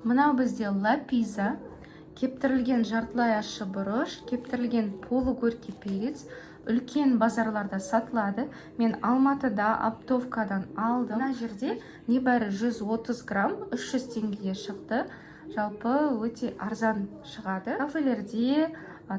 Мынау бізде лапиза, кептірілген жартылай ащы бұрыш, кептірілген полугорький перец, үлкен базарларда сатылады. Мен Алматыда оптовкадан алдым. Мына жерде небәрі 130 грамм 300 теңгеге шықты. Жалпы өте арзан шығады. Кафелерде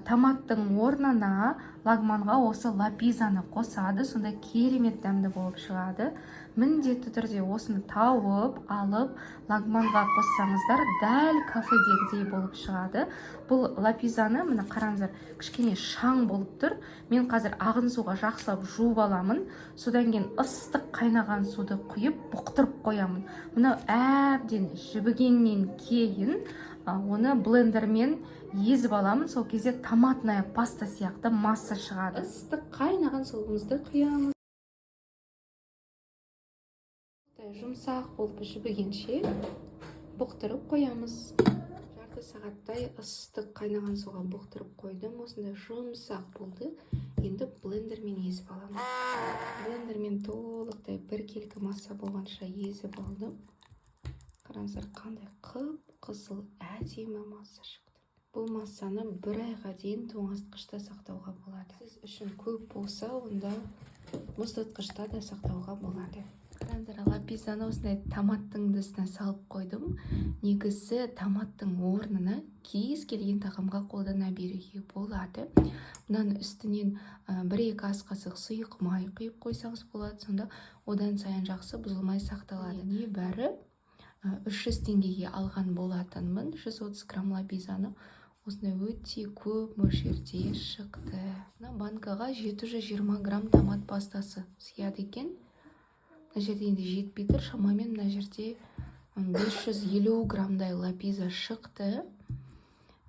томаттың орнына лагманға осы лапизаны қосады, сонда керемет дәмді болып шығады. Міндетті түрде осыны тауып, алып, лагманға қоссаңыздар, дәл кафедегідей болып шығады. Бұл лапизаны, міне қараңыздар, кішкене шаң болып тұр. Мен қазір ағын суға жақсылап жуып аламын. Содан кейін ыстық қайнаған суды құйып, бұқтырып қоямын. Мына әбден жібігеннен кейін оны блендермен езіп аламын. Сол кезде томатная паста сияқты масса шығады. Ыстық қайнаған суымызды құямыз. Жұмсақ болып жібігенше бұқтырып қоямыз. Жарты сағаттай ыстық қайнаған суға бұқтырып қойдым. Осында жұмсақ болды. Енді блендермен езіп аламыз. Блендермен толықтай бір келкі масса болғанша езіп алдым. Қараңыздар, қандай қып-қызыл әдемі масса шықты. Бұл массаны бір айға дейін тоңазытқышта сақтауға болады. Сіз үшін көп болса, онда мұздатқышта да сақтауға болады. Қараңыздар, лапизаны осындай томаттың үстіне салып қойдым. Негізі томаттың орнына кез келген тағамға қолдана беруге болады. Мұнан үстінен 1-2 ас қасық сұйық май құйып қойсаңыз болады. Сонда одан сайын жақсы бұзылмай сақталады. Небәрі 300 теңгеге алған болатынмын. 130 грамм лапизаны осындай өте көп мөлшерде шықты. Банкаға 720 грамм томат пастасы сияды екен. Мына жерде енді жетпей тұр, шамамен мына жерде 550 граммдай лапиза шықты.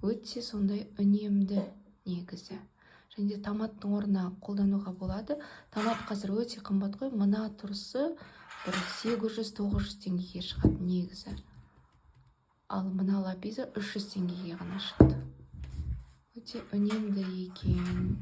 Өте сондай үнемді негізі. Және томаттың орнына қолдануға болады. Томат қазір өте қымбат қой. Мына тұрысы 800-900 теңгеге шығады негізі. Ал мына лапиза 300 теңгеге ғана шықты. Өте үнемді екен.